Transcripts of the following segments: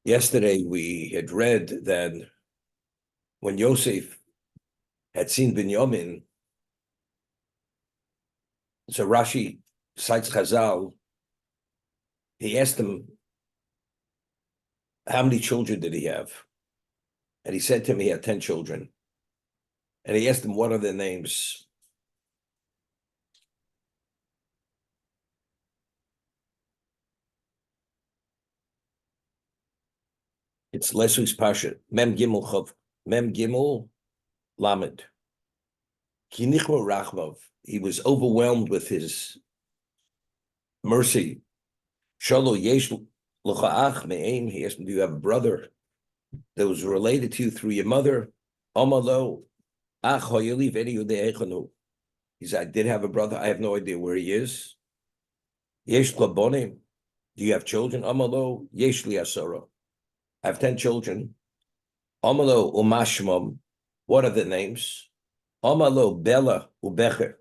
Yesterday we had read that when Yosef had seen Binyamin, so Rashi cites Chazal, he asked him, how many children did he have? And he said to him he had 10 children. And he asked him, what are their names? It's Lesu's Pasha, Mem Gimel Chav, Mem Gimel Lamed. Kinichmo Rachmav. He was overwhelmed with his mercy. Shalo Yesh L'cha'ach Me'ein. He asked him, do you have a brother that was related to you through your mother? Amalo Ach Hoyeli Veni Yudei. He said, I did have a brother. I have no idea where he is. Yesh Labonim. Do you have children? Amalo Yesh Li Asara. I have 10 children. Amalo Umashmam. What are the names? Amalo Bella Ubecher.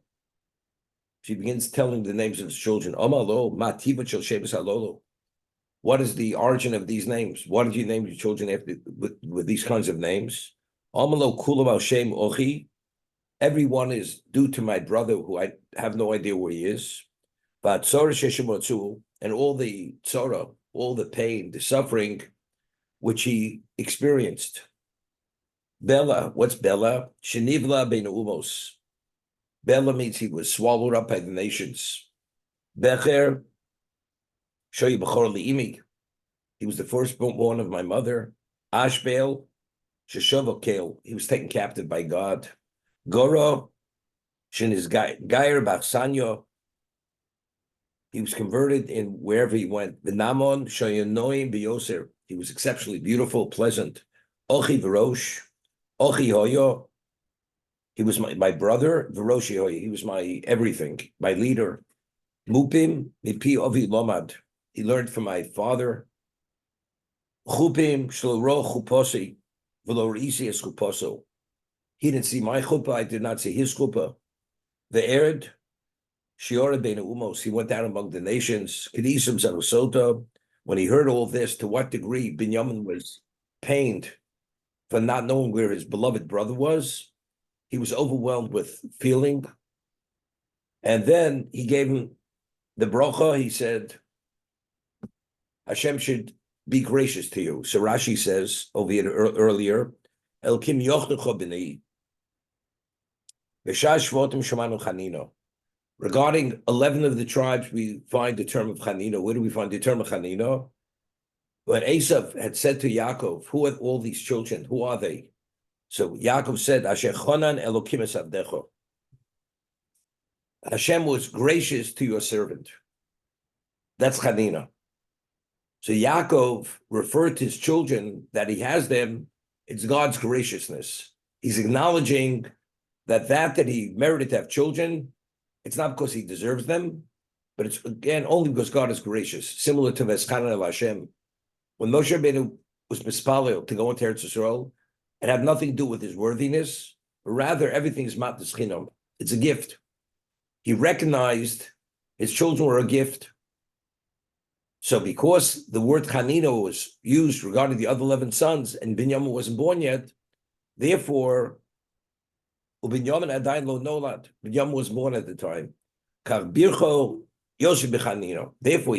She begins telling the names of his children. Amalo Matiba Shel Shebes Halolo. What is the origin of these names? What did you name your children after with these kinds of names? Amalo Kulam Al Shem Ochi. Everyone is due to my brother, who I have no idea where he is. But Tzora Sheshimotzu, and all the tzora, all the pain, the suffering, which he experienced. Bella, what's Bella? Shenivla bein umos. Bella means he was swallowed up by the nations. Becher, shoyi b'chor li'imi. He was the firstborn of my mother. Ashbel, sheshovokel. He was taken captive by God. Goro, sheniz gayer b'achsanyo. He was converted in wherever he went. V'namon shoyonoim b'yoser. He was exceptionally beautiful, pleasant. Ochi v'rosh. Ochi hoyo. He was my brother. V'roshi hoyo. He was my everything, my leader. Mupim mipi ovi lomad. He learned from my father. Chupim shloro chuposi v'lo reisi es chuposo. He didn't see my chuppah. I did not see his chuppah. The Ered shiora bein umos. He went down among the nations. Kedisum zarusota. When he heard all this, to what degree Binyamin was pained for not knowing where his beloved brother was. He was overwhelmed with feeling. And then he gave him the bracha. He said, Hashem should be gracious to you. So Rashi says over here earlier, Elkim yochnecho b'nei, v'shas shvotim shemanu chanino. Regarding 11 of the tribes, we find the term of chanino. Where do we find the term of chanino? When Esav had said to Yaakov, who are all these children? Who are they? So Yaakov said, Asher chonan elokim es avdecho. Hashem was gracious to your servant. That's chanina. So Yaakov referred to his children that he has them. It's God's graciousness. He's acknowledging that he merited to have children. It's not because he deserves them, but it's, again, only because God is gracious. Similar to Veschanan el Hashem. When Moshe Rabbeinu was mispalel to go into Eretz Yisrael, it had nothing to do with his worthiness, but rather everything is mat d'schinam. It's a gift. He recognized his children were a gift. So because the word chanino was used regarding the other 11 sons, and Binyamin wasn't born yet, therefore, Binyamin adayin lo nolad. Binyamin was born at the time. Kar bircho Yosef b'chanino. Therefore,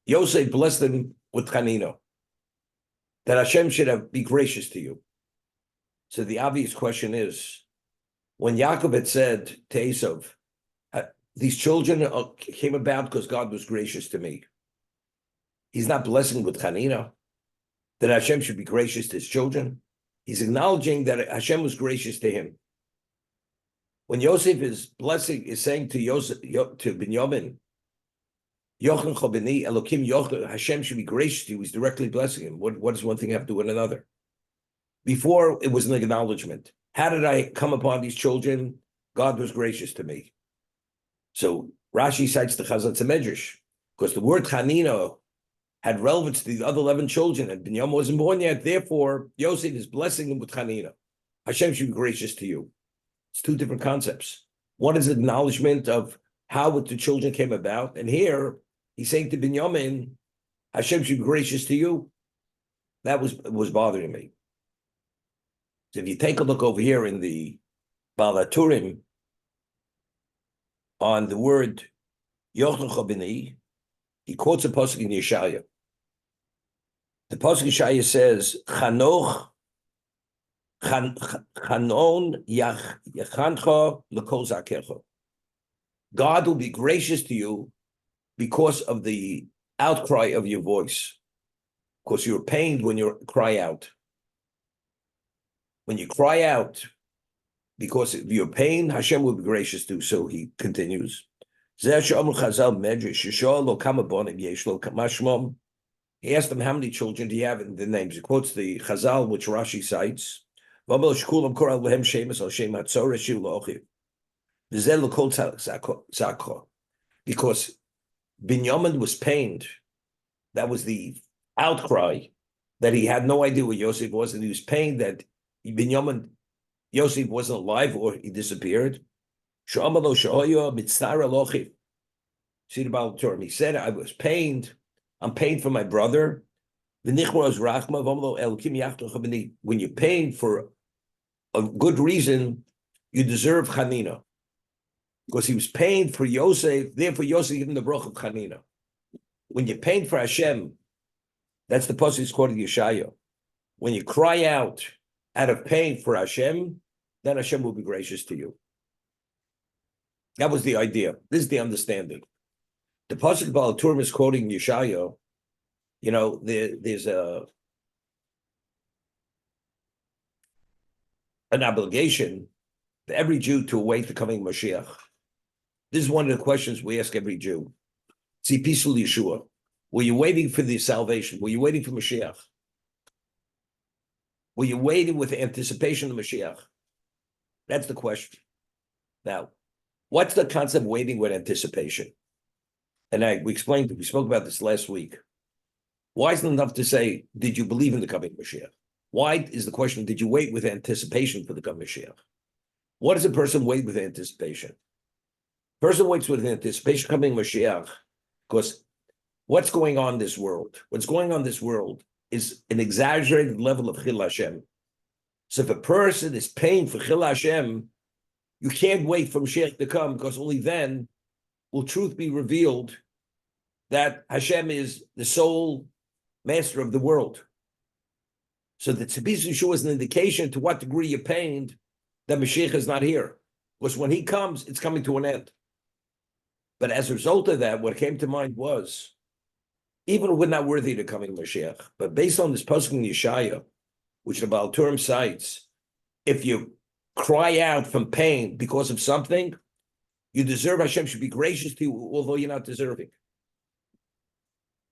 Yosef blessed him with chanino, that Hashem should be gracious to you. So the obvious question is, when Yaakov had said to Esav, these children came about because God was gracious to me. He's not blessing with chanina, that Hashem should be gracious to his children. He's acknowledging that Hashem was gracious to him. When Yosef is blessing, is saying to Binyamin, Yochen Chobeni, Elokim Yochen, Hashem should be gracious to you. He's directly blessing him. What does one thing have to do with another? Before, it was an acknowledgement. How did I come upon these children? God was gracious to me. So Rashi cites the Chazal Medrash, because the word Chanino had relevance to the other 11 children, and Binyamin wasn't born yet. Therefore, Yosef is blessing him with Chanina. Hashem should be gracious to you. It's two different concepts. One is acknowledgement of how the children came about, and here he's saying to Binyamin, Hashem should be gracious to you. That was bothering me. So if you take a look over here in the Balaturim on the word Yochanan Bini, he quotes a pasuk in Yeshaya. The pasuk in Yeshaya says, "Chanoch Chanon Yachancha L'Kol Zakecha." God will be gracious to you because of the outcry of your voice. Because you're pained when you cry out. When you cry out because of your pain, Hashem will be gracious to you. So he continues. He asked them, how many children do you have in the names? He quotes the Chazal, which Rashi cites. Because Binyamin was pained. That was the outcry that he had no idea what Yosef was, and he was pained that Yosef wasn't alive or he disappeared. See the Baal Torah. He said, I was pained. I'm pained for my brother. When you're pained for a good reason, you deserve Chanina. Because he was pained for Yosef, therefore Yosef gave him the bracha of Chanina. When you're pained for Hashem, that's the pasuk is quoted Yeshaya. When you cry out of pain for Hashem, then Hashem will be gracious to you. That was the idea. This is the understanding. The pasuk Baal Turim is quoting Yeshaya. You know, there's an obligation for every Jew to await the coming Mashiach. This is one of the questions we ask every Jew. See, peaceful Yeshua. Were you waiting for the salvation? Were you waiting for Mashiach? Were you waiting with anticipation of Mashiach? That's the question. Now, what's the concept of waiting with anticipation? And we spoke about this last week. Why isn't it enough to say, did you believe in the coming Mashiach? Why is the question, did you wait with anticipation for the coming Mashiach? What does a person wait with anticipation? Person waits with anticipation coming Mashiach because what's going on in this world? What's going on in this world is an exaggerated level of Chil Hashem. So if a person is paying for Chil Hashem, you can't wait for Mashiach to come because only then will truth be revealed that Hashem is the sole master of the world. So the Tzibis Yeshua is an indication to what degree you're pained that Mashiach is not here. Because when he comes, it's coming to an end. But as a result of that, what came to mind was, even we're not worthy to coming Mashiach, but based on this pasuk in Yeshaya, which the Baal Turim cites, if you cry out from pain because of something, you deserve Hashem should be gracious to you, although you're not deserving.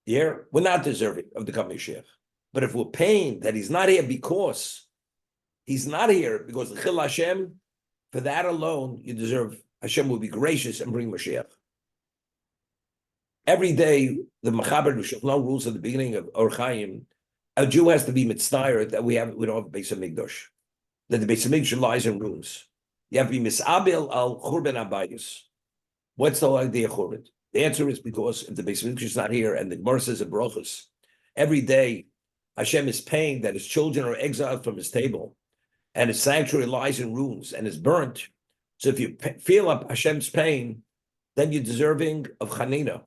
Yeah, we're not deserving of the coming Mashiach. But if we're pained that he's not here because he's not here because the Chil Hashem, for that alone, you deserve Hashem will be gracious and bring Mashiach. Every day, the Mechaber Shulchan rules at the beginning of Or Chaim, a Jew has to be mitzvah that we don't have a Beis Hamikdash, that the Beis Hamikdash lies in ruins. You have to be misabel al churban abayis. What's the whole idea of churban? The answer is because if the Beis Hamikdash is not here, and the Gemara says in Brachos, every day Hashem is paying that his children are exiled from his table, and his sanctuary lies in ruins and is burnt. So if you feel up Hashem's pain, then you're deserving of Chanina.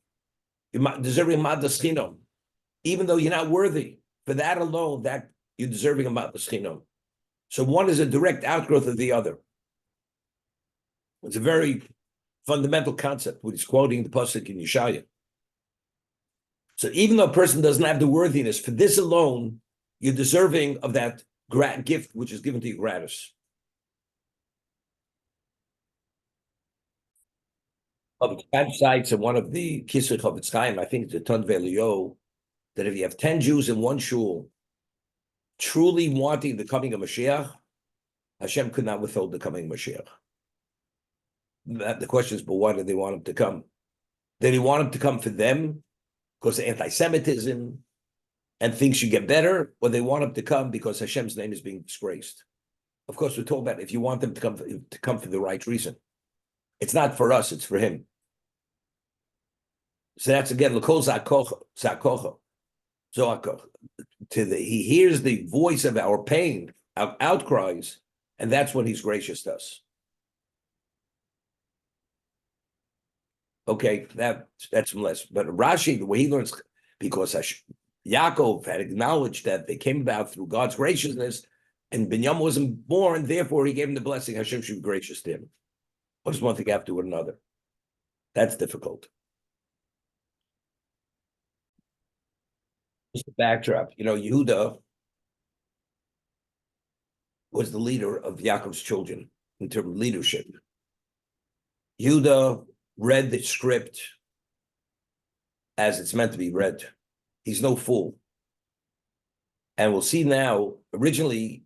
You're deserving Madas Chinom, even though you're not worthy. For that alone, that you're deserving of Madas Chinom. So one is a direct outgrowth of the other. It's a very fundamental concept, which is quoting the pasuk in Yeshaya. So even though a person doesn't have the worthiness, for this alone, you're deserving of that gift which is given to you gratis. Of sites and one of the Kisrei Chavetz Chaim, I think it's the Ton Velio, that if you have 10 Jews in one shul truly wanting the coming of Mashiach, Hashem could not withhold the coming of Mashiach. The question is, but why did they want him to come? Did he want him to come for them because of anti-Semitism and things should get better, or they want him to come because Hashem's name is being disgraced? Of course, we're talking about if you want them to come for the right reason. It's not for us, it's for him. So that's again, l'kol zakocha. So Zoaka. He hears the voice of our pain, our outcries, and that's when he's gracious to us. Okay, that's less. But Rashi, the way he learns, because Yaakov had acknowledged that they came about through God's graciousness, and Binyamin wasn't born, therefore he gave him the blessing. Hashem should be gracious to him. What does one thing have to do with another? That's difficult. Just the backdrop. Yehuda was the leader of Yaakov's children in terms of leadership. Yehuda read the script as it's meant to be read. He's no fool. And we'll see now, originally,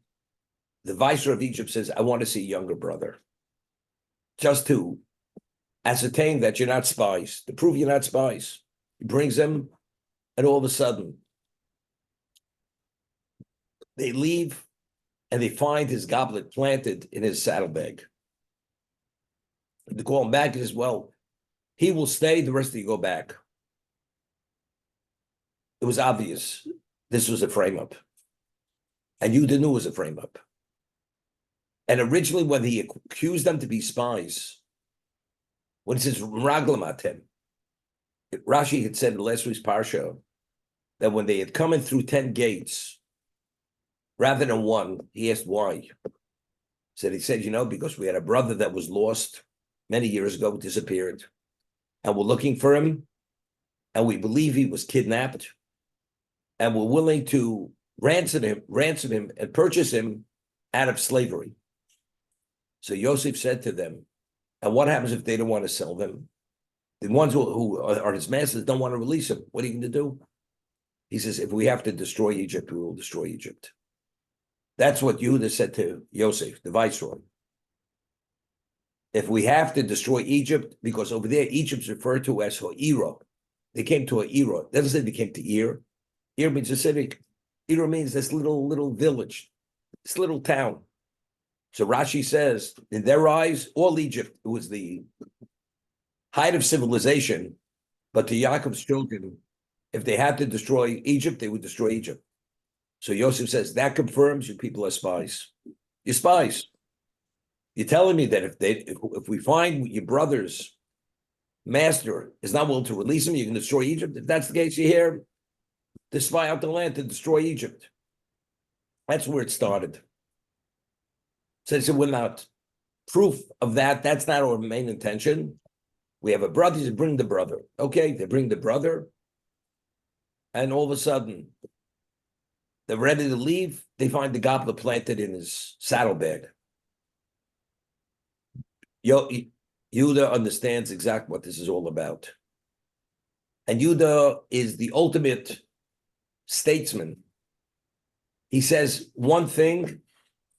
the viceroy of Egypt says, I want to see a younger brother. Just to ascertain that you're not spies, to prove you're not spies. He brings them, and all of a sudden, they leave, and they find his goblet planted in his saddlebag. They call him back, he says, well, he will stay, the rest of you go back. It was obvious this was a frame-up. And you knew it was a frame-up. And originally, when he accused them to be spies, when he says, Raglamatem, Rashi had said in last week's Parsha that when they had come in through 10 gates, rather than one, he asked why. He said, because we had a brother that was lost many years ago, disappeared, and we're looking for him, and we believe he was kidnapped, and we're willing to ransom him, and purchase him out of slavery. So Yosef said to them, and what happens if they don't want to sell them? The ones who are his masters don't want to release him. What are you going to do? He says, if we have to destroy Egypt, we will destroy Egypt. That's what Yehuda said to Yosef, the viceroy. If we have to destroy Egypt, because over there, Egypt's referred to as Ha'ira. They came to Ha'ira. It doesn't say they came to Ir. Ir means a city. Ir means this little village, this little town. So Rashi says, in their eyes, all Egypt was the height of civilization, but to Yaakov's children, if they had to destroy Egypt, they would destroy Egypt. So Yosef says, that confirms you people are spies. You're spies. You're telling me that if we find your brother's master is not willing to release him, you can destroy Egypt. If that's the case, you're here to spy out the land to destroy Egypt. That's where it started. So they said, we're not proof of that. That's not our main intention. We have a brother, he said, bring the brother. Okay, they bring the brother. And all of a sudden, they're ready to leave. They find the goblet planted in his saddlebag. Yehuda understands exactly what this is all about. And Yehuda is the ultimate statesman. He says one thing,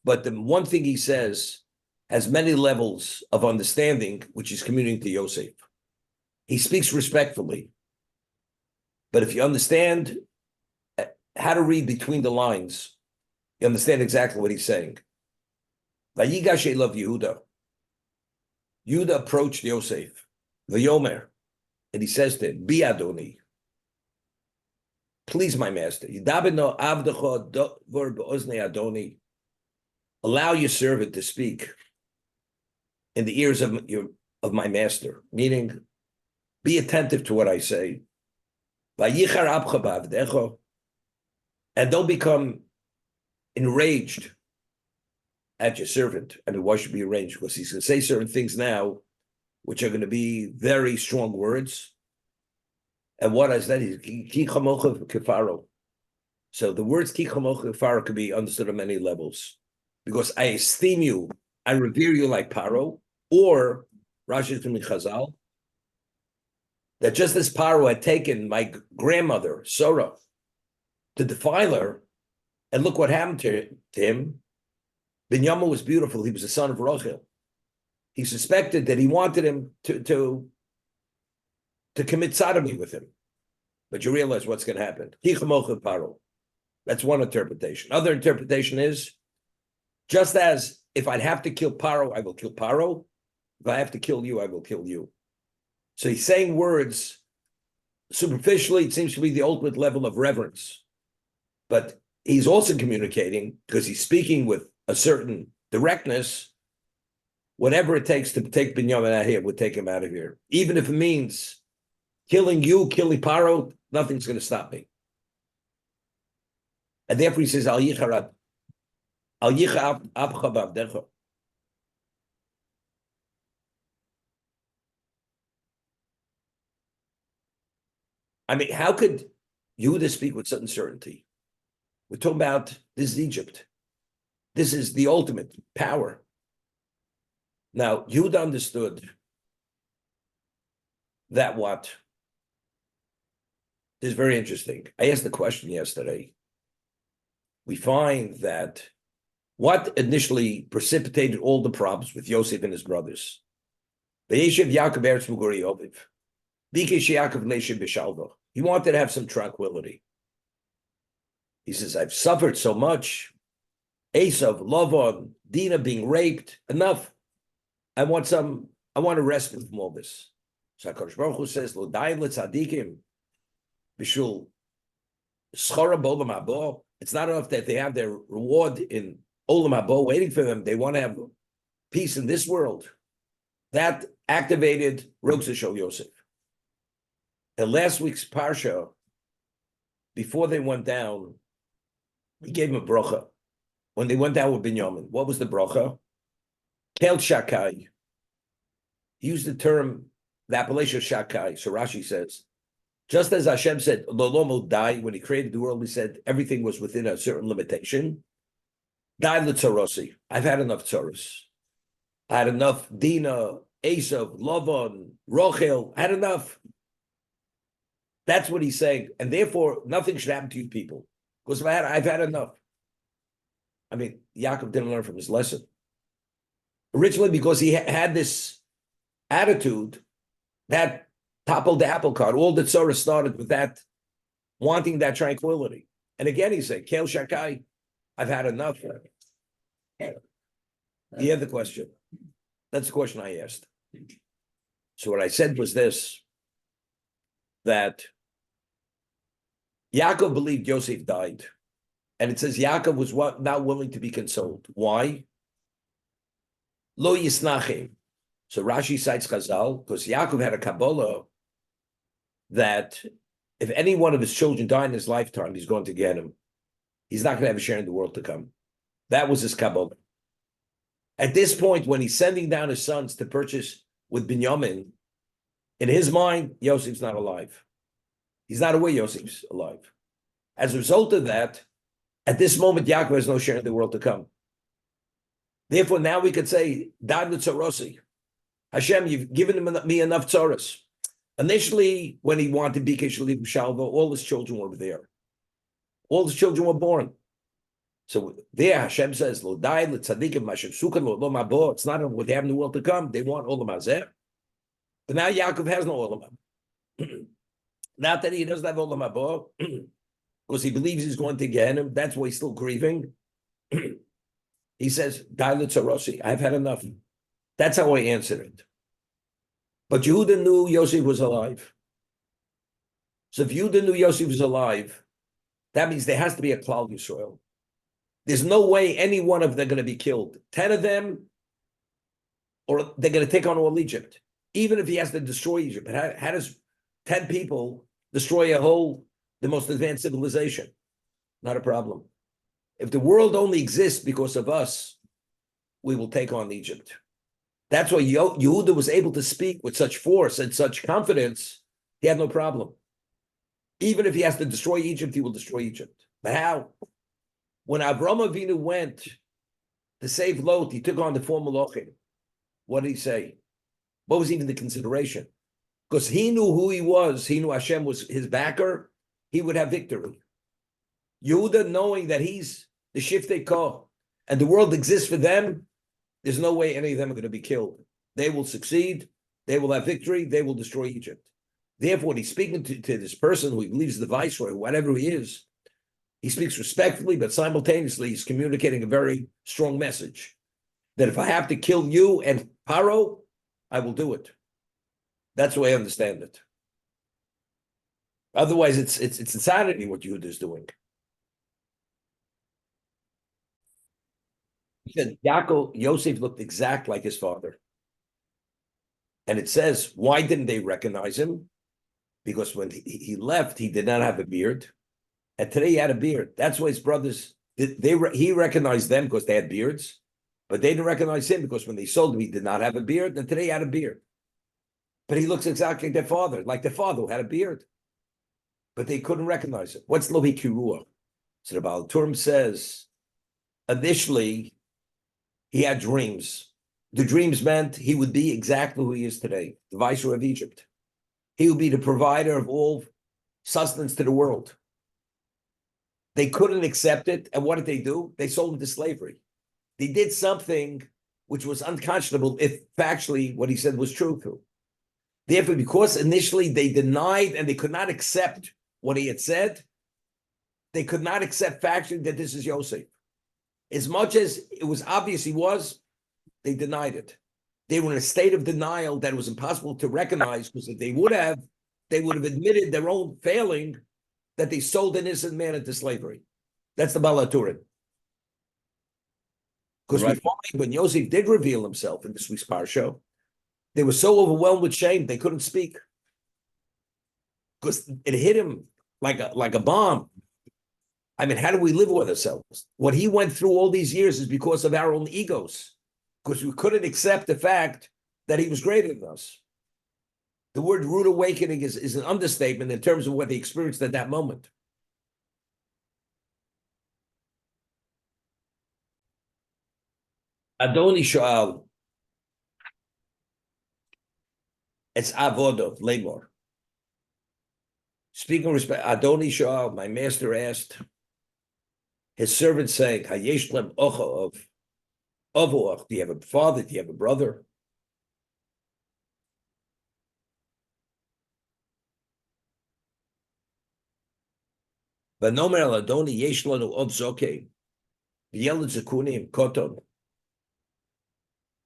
but the one thing he says has many levels of understanding, which he's communicating to Yosef. He speaks respectfully. But if you understand how to read between the lines, you understand exactly what he's saying. Vayigash elav Yehuda. Yehuda approached Yosef, Vayomer, and he says to him, Bi Adoni, please, my master, Yidabeno avdecha dor be'oznei Adoni, allow your servant to speak in the ears of my master, meaning be attentive to what I say. Vayichar abcha ba'avdecha, and don't become enraged at your servant. I mean, why should be enraged? Because he's going to say certain things now, which are going to be very strong words. And what is that? Ki chamocha kefaro. So the words ki chamocha kefaro could be understood on many levels. Because I esteem you, I revere you like Paro, or Rashi from Chazal, that just as Paro had taken my grandmother, Sora, to defile her, and look what happened to him. Binyamin was beautiful. He was the son of Rachel. He suspected that he wanted him to commit sodomy with him. But you realize what's going to happen. Paro. That's one interpretation. Other interpretation is, just as if I'd have to kill Paro, I will kill Paro. If I have to kill you, I will kill you. So he's saying words superficially, it seems to be the ultimate level of reverence. But he's also communicating, because he's speaking with a certain directness, whatever it takes to take Binyamin out of here, we'll take him out of here. Even if it means killing you, killing Paro, nothing's going to stop me. And therefore he says, Al Yicha Abcha B'Avdecha. I mean, how could Yehuda speak with certain certainty? We're talking about, this is Egypt. This is the ultimate power. Now, Yehuda understood that what? This is very interesting. I asked the question yesterday. We find that what initially precipitated all the problems with Yosef and his brothers? V'yeshev Yaakov Eretz Muguri Yoviv. Bikesh Yaakov Leishev B'Shalva. He wanted to have some tranquility. He says, I've suffered so much. Esav, Lavan, Dinah being raped. Enough. I want to rest from all this. So HaKadosh Baruch Hu says, Lo dayin letzadikim b'shul schara b'olam haba. It's not enough that they have their reward in olam haba waiting for them. They want to have peace in this world. That activated Rogza Shel Yosef. In last week's parsha, before they went down, he gave him a bracha. When they went down with Binyamin, what was the bracha? Kel Shakai. He used the term, the appellation Shakai. So Rashi says, just as Hashem said, Lolomo dai, when he created the world, he said everything was within a certain limitation. Dai l'tzarosi. I've had enough tzaros. I had enough Dinah, Esav, Lavan, Rochel. I had enough. That's what he's saying. And therefore, nothing should happen to you people. Because I've had enough. I mean, Yaakov didn't learn from his lesson. Originally, because he had this attitude that toppled the apple cart. All the tzara started with that, wanting that tranquility. And again, he said, Kel Shakai, I've had enough. He had the question. That's the question I asked. So what I said was this, that Yaakov believed Yosef died. And it says Yaakov was not willing to be consoled. Why? Lo yisnachim. So Rashi cites Chazal, because Yaakov had a Kabbalah that if any one of his children die in his lifetime, he's going to get him. He's not going to have a share in the world to come. That was his Kabbalah. At this point, when he's sending down his sons to purchase with Binyamin, in his mind, Yosef's not alive. He's not aware Yosef's alive. As a result of that, at this moment, Yaakov has no share in the world to come. Therefore, now we could say, Dad l'tzarosi. Hashem, you've given me enough tzaros. Initially, when he wanted Bikesh Lev Shalva, all his children were there. All his children were born. So there, Hashem says, Lo dai l'tzadikim mashem sukan lo mabo. It's not what they have in the world to come. They want olam hazeh. But now Yaakov has no olam haba. Not that he doesn't have olam haba, because he believes he's going to get him. That's why he's still grieving. He says, Dai l'tzarosi, I've had enough. That's how I answered it. But Yehuda knew Yosef was alive. So if Yehuda knew Yosef was alive, that means there has to be a Klal Yisrael. There's no way any one of them are going to be killed. 10 of them, or they're going to take on all Egypt. Even if he has to destroy Egypt. How does 10 people destroy the most advanced civilization? Not a problem. If the world only exists because of us, we will take on Egypt. That's why Yehuda was able to speak with such force and such confidence. He had no problem. Even if he has to destroy Egypt, he will destroy Egypt. But how? When Avraham Avinu went to save Lot, he took on the four Malachim. What did he say? What was even the consideration? Because he knew who he was. He knew Hashem was his backer. He would have victory. Yehuda, knowing that he's the Shiftei Koh and the world exists for them, there's no way any of them are going to be killed. They will succeed. They will have victory. They will destroy Egypt. Therefore, when he's speaking to this person who he believes is the viceroy, whatever he is, he speaks respectfully, but simultaneously he's communicating a very strong message that if I have to kill you and Paro, I will do it. That's the way I understand it. Otherwise, it's insanity what Yehuda is doing. He said Yaakov, Yosef looked exact like his father. And it says, why didn't they recognize him? Because when he left, he did not have a beard. And today he had a beard. That's why his brothers, he recognized them because they had beards, but they didn't recognize him because when they sold him, he did not have a beard. And today he had a beard. But he looks exactly like their father who had a beard. But they couldn't recognize him. What's Lohi Kirua? So the Baal Turim says, initially, he had dreams. The dreams meant he would be exactly who he is today, the viceroy of Egypt. He would be the provider of all sustenance to the world. They couldn't accept it. And what did they do? They sold him to slavery. They did something which was unconscionable if factually what he said was true. Therefore, because initially they denied and they could not accept what he had said, they could not accept factually that this is Yosef. As much as it was obvious he was, they denied it. They were in a state of denial that it was impossible to recognize, because if they would have admitted their own failing, that they sold an innocent man into slavery. That's the Balaturin. Because we find when Yosef did reveal himself in this week's parsha, they were so overwhelmed with shame they couldn't speak. Because it hit him like a bomb. I mean, how do we live with ourselves? What he went through all these years is because of our own egos. Because we couldn't accept the fact that he was greater than us. The word rude awakening is an understatement in terms of what they experienced at that moment. Adoni Sha'al, it's avodo, lemor. Speaking of respect, Adoni Sha'al, my master asked his servant saying, Hayesh lem ocha of Avoach, do you have a father? Do you have a brother? Vanomer al Adoni yesh lanu od zokein. V'yeled zekunim koton.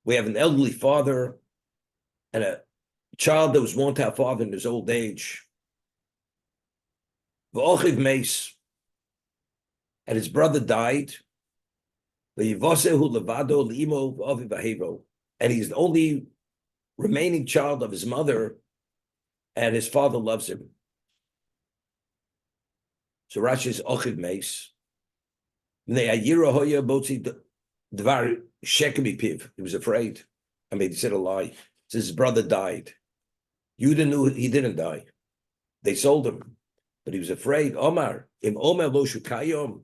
We have an elderly father and a child that was won't have father in his old age. V'ochiv meis, and his brother died. V'yivosehu levado l'imo v'ovi v'hevo, and he's the only remaining child of his mother, and his father loves him. So Rashi is ochiv meis. He was afraid. I mean, he said a lie. Says his brother died. Yudah knew he didn't die. They sold him, but he was afraid. Omar, im Omer lo shukayom,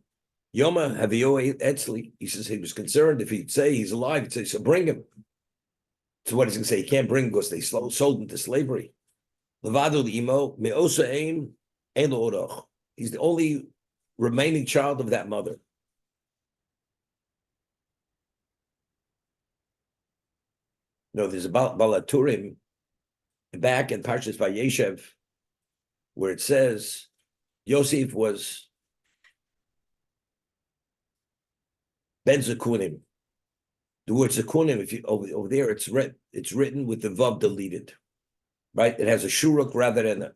Yoma havio etzli. He says he was concerned if he'd say he's alive. He'd say, so bring him. So what he's going to say? He can't bring him because they sold him to slavery. Levado imo meosa ein lo oroch. He's the only remaining child of that mother. No, there's a Balaturim back in Parshas Vayeshev where it says Yosef was Ben Zekunim. The word Zekunim, if you over there, it's written with the vav deleted, right? It has a shuruk rather than a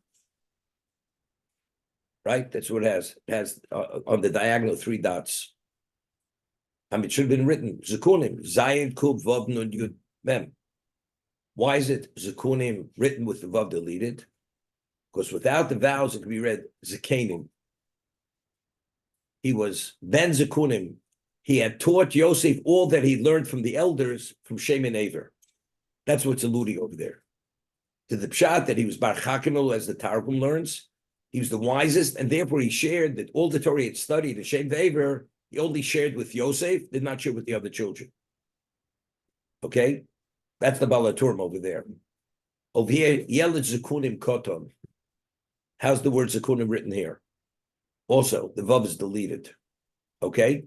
right. That's what it has. It has on the diagonal 3 dots. I mean, it should have been written Zekunim Zayin Kub Vav Nun Yud Mem. Why is it Zekunim written with the vav deleted? Because without the vowels, it could be read Zekanim. He was Ben Zekunim. He had taught Yosef all that he learned from the elders from Shem and Aver. That's what's alluding over there. To the pshat that he was Bar Chakimel, as the Targum learns. He was the wisest, and therefore he shared that all the Torah he had studied in Shem and Aver, he only shared with Yosef, did not share with the other children. Okay? That's the Balaturim over there. Over here, Yeled Zekunim Koton. How's the word Zekunim written here? Also, the Vav is deleted. Okay?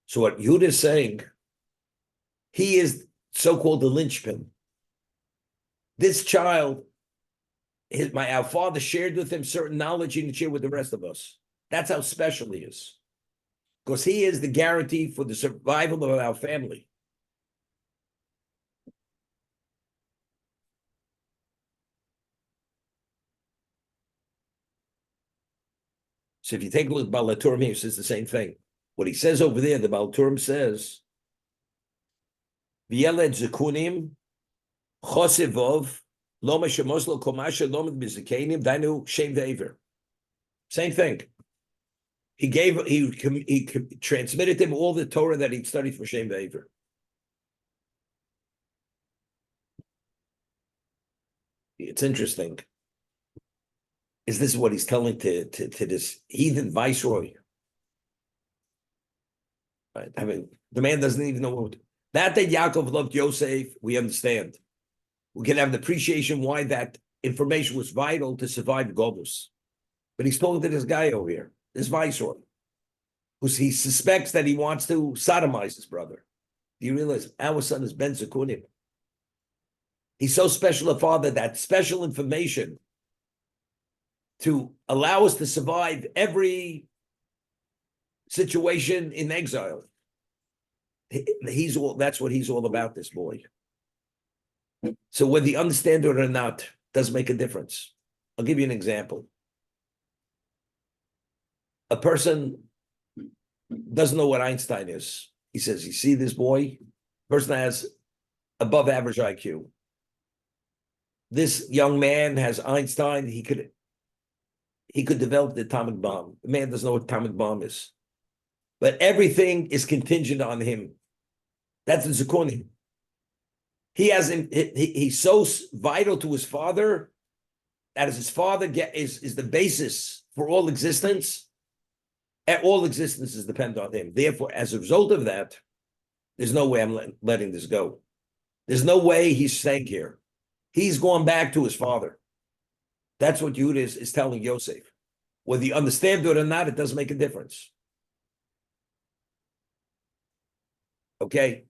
So what Yehuda is saying, he is so-called the linchpin. This child, our father shared with him certain knowledge he didn't share with the rest of us. That's how special he is. Because he is the guarantee for the survival of our family. So if you take a look at Baal HaTurim here, it says the same thing. What he says over there, the Baal HaTurim says, V'yeled zekunim chosivov loma shemoslo komasha loma b'zikenim dainu shem v'aver. Same thing. He transmitted him all the Torah that he'd studied for shem v'aver. It's interesting. Is this what he's telling to this heathen viceroy? Right. I mean, the man doesn't even know what. That Yaakov loved Yosef, we understand. We can have an appreciation why that information was vital to survive Golus. But he's talking to this guy over here, this viceroy, who he suspects that he wants to sodomize his brother. Do you realize our son is Ben Zekunim? He's so special a father that special information to allow us to survive every situation in exile. That's what he's all about, this boy. So whether you understand it or not doesn't make a difference. I'll give you an example. A person doesn't know what Einstein is. He says, you see this boy? Person has above average IQ. This young man has Einstein. He could develop the atomic bomb. The man doesn't know what atomic bomb is. But everything is contingent on him. That's the Zekunim. He's so vital to his father that as his father is the basis for all existence, and all existences depend on him. Therefore, as a result of that, there's no way I'm letting this go. There's no way he's staying here. He's going back to his father. That's what Yehuda is telling Yosef. Whether you understand it or not, it doesn't make a difference. Okay?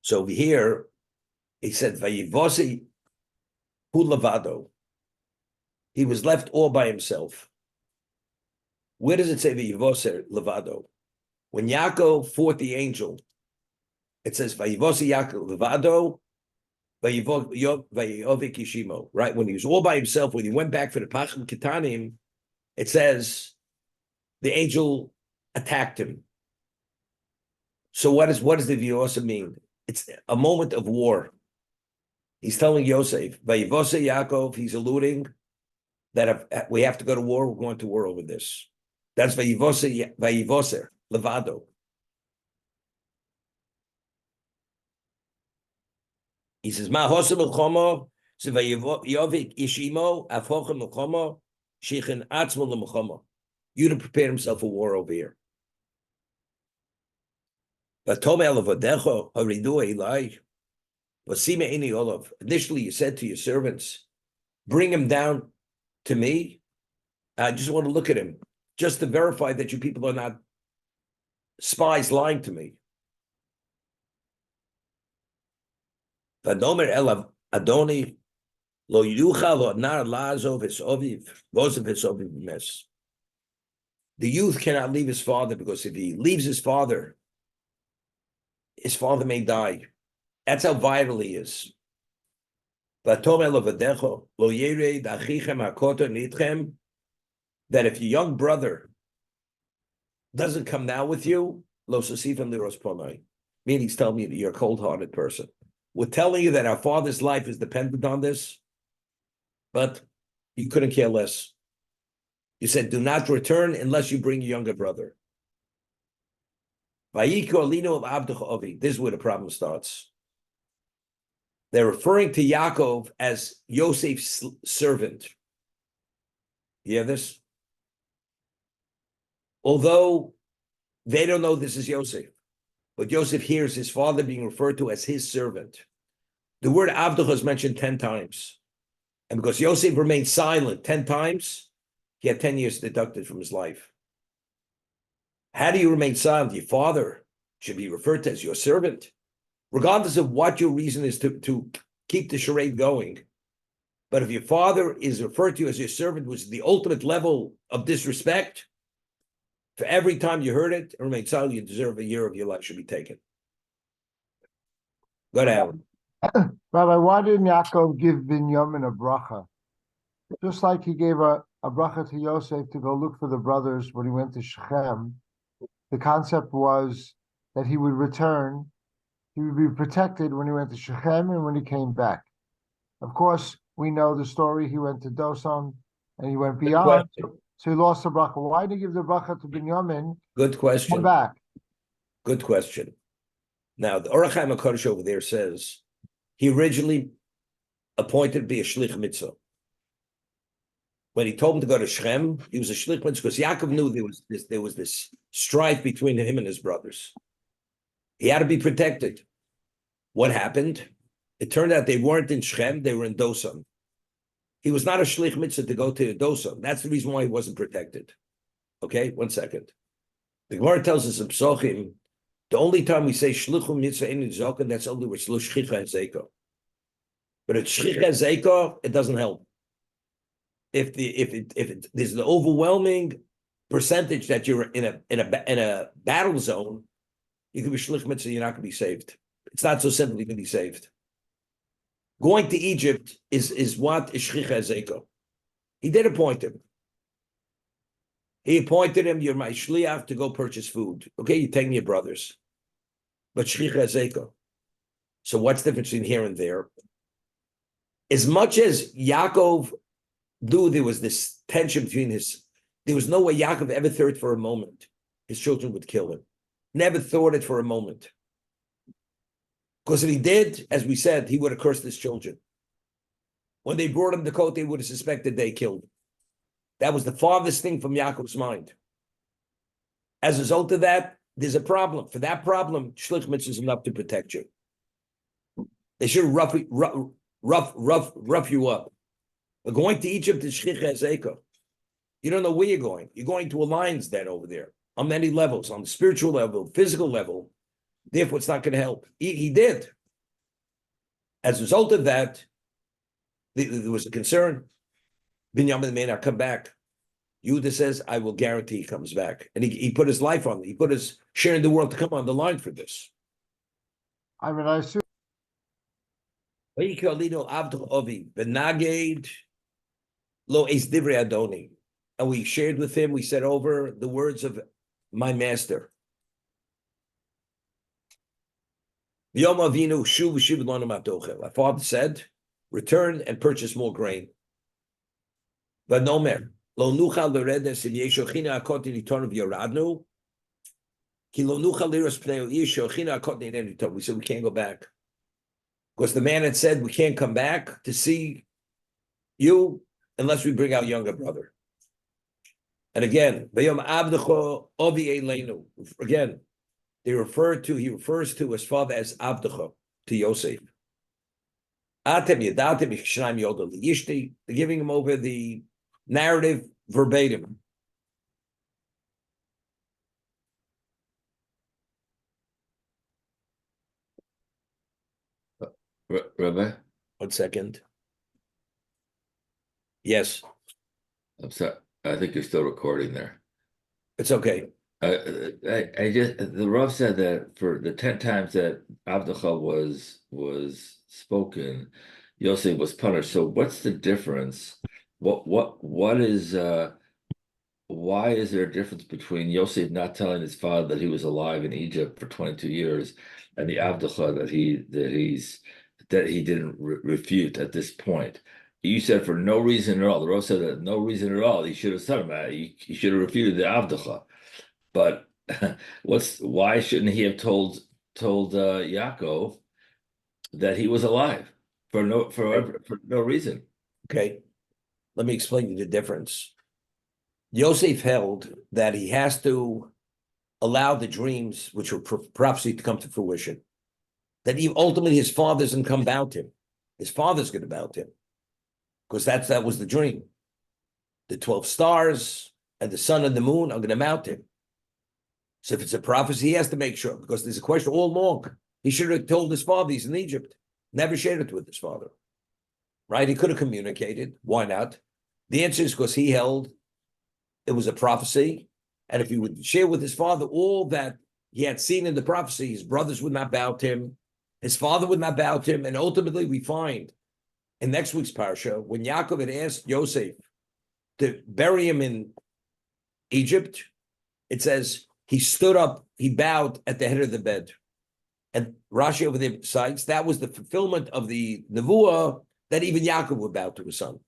So over here, he said, Vayivosi hu levado. He was left all by himself. Where does it say Vayivoser levado? When Yaakov fought the angel, it says Vayivosi Yaakov levado, Vayiyovik Yishimo. Right? When he was all by himself, when he went back for the Pachim Ketanim, it says the angel attacked him. So what does the Vayivosa mean? It's a moment of war. He's telling Yosef, Vayivose Yaakov, he's alluding that if we have to go to war, we're going to war over this. That's Vayivoser, Levado. He says, Ma hosa melchama, so Vayivik Ishimo, Afocha melchama, Shechen Atzmo lemelchama. You'd prepare himself for war over here. Initially, you said to your servants, bring him down to me. I just want to look at him, just to verify that you people are not spies lying to me. The youth cannot leave his father, because if he leaves his father may die. That's how vital he is. That if your young brother doesn't come now with you, meaning he's telling you that you're a cold-hearted person. We're telling you that our father's life is dependent on this, but you couldn't care less. You said, do not return unless you bring your younger brother. This is where the problem starts. They're referring to Yaakov as Yosef's servant. You hear this? Although they don't know this is Yosef, but Yosef hears his father being referred to as his servant. The word Avduch is mentioned 10 times. And because Yosef remained silent 10 times, he had 10 years deducted from his life. How do you remain silent? Your father should be referred to as your servant, regardless of what your reason is to keep the charade going. But if your father is referred to as your servant, which is the ultimate level of disrespect, For every time you heard it, and remain silent, you deserve a year of your life should be taken. Go down. Rabbi, why didn't Yaakov give Binyamin a bracha? Just like he gave a bracha to Yosef to go look for the brothers when he went to Shechem, the concept was that he would return, he would be protected when he went to Shechem and when he came back. Of course, we know the story. He went to Dosan and he went beyond, so he lost the bracha. Why did he give the bracha to Binyamin? Good question. Come back. Good question. Now, the Orach Chaim HaKadosh over there says he originally appointed to be a shlich mitzvah. When he told him to go to Shechem, he was a shlich mitzvah because Yaakov knew there was this strife between him and his brothers. He had to be protected. What happened? It turned out they weren't in Shechem, they were in Dosan. He was not a shlich mitzvah to go to Dosan. That's the reason why he wasn't protected. Okay, 1 second. The Gemara tells us in Psochim, the only time we say shlichum mitzvah in zokan, that's only with shlicha and zeko. But at shlicha and zeko, it doesn't help. If there's the overwhelming percentage that you're in a battle zone, you can be shlich mitzvah, you're not going to be saved. It's not so simple you can be saved. Going to Egypt is what is shlicha zeko. He did appoint him. He appointed him, you're my shliach to go purchase food. Okay, you take me your brothers. But shlicha zeko. So what's the difference between here and there? As much as Yaakov knew there was this tension between there was no way Yaakov ever thought for a moment his children would kill him. Never thought it for a moment. Because if he did, as we said, he would have cursed his children. When they brought him the coat, they would have suspected they killed him. That was the farthest thing from Yaakov's mind. As a result of that, there's a problem. For that problem, shlich mitzvah is enough to protect you. They should rough you up. But going to Egypt is shlicha zeko. You don't know where you're going. You're going to a lion's den over there on many levels, on the spiritual level, physical level. Therefore, it's not going to help. He did. As a result of that, there was a concern. Binyamin may not come back. Yehuda says, I will guarantee he comes back. And he put his life on it. He put his share in the world to come on the line for this. I mean, I assume. And we shared with him, we said over the words of my master. Our father said, return and purchase more grain. But no mer. We said we can't go back. Because the man had said we can't come back to see you unless we bring our younger brother. And again, he refers to his father as Abdecha to Yosef. They're giving him over the narrative verbatim. Rabbi? 1 second. Yes. I'm sorry. I think you're still recording there. It's okay. I just the Rav said that for the 10 times that Avdecha was spoken, Yosef was punished. So what's the difference? What is why is there a difference between Yosef not telling his father that he was alive in Egypt for 22 years and the Avdecha that he didn't refute at this point? You said for no reason at all. The Rav said that no reason at all. He should have said about it. He should have refuted the Avdecha. But why shouldn't he have told Yaakov that he was alive for no reason? Okay. Let me explain to you the difference. Yosef held that he has to allow the dreams, which were prophecy, to come to fruition. That ultimately his father doesn't come about him. His father's going to bout him. Because that was the dream. The 12 stars and the sun and the moon are going to mount him. So if it's a prophecy, he has to make sure, because there's a question all along. He should have told his father he's in Egypt. Never shared it with his father. Right? He could have communicated. Why not? The answer is because he held it was a prophecy, And if he would share with his father all that he had seen in the prophecy, his brothers would not bow to him, his father would not bow to him. And ultimately, we find in next week's parsha, when Yaakov had asked Yosef to bury him in Egypt, it says he stood up, he bowed at the head of the bed. And Rashi over there cites that was the fulfillment of the nevuah that even Yaakov would bow to his son.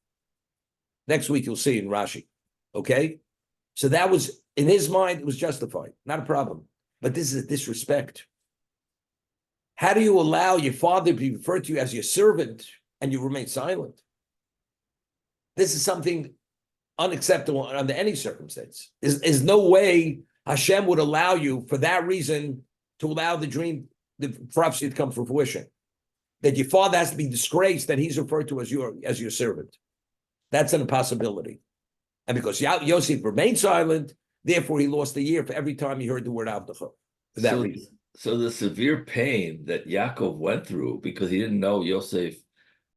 Next week you'll see in Rashi. Okay? So that was, in his mind, it was justified. Not a problem. But this is a disrespect. How do you allow your father to be referred to you as your servant and you remain silent? This is something unacceptable under any circumstance. There's no way Hashem would allow you, for that reason, to allow the dream, the prophecy to come to fruition. That your father has to be disgraced, that he's referred to as your servant. That's an impossibility. And because Yosef remained silent, therefore he lost a year for every time he heard the word Avdecha. For that reason. So the severe pain that Yaakov went through because he didn't know Yosef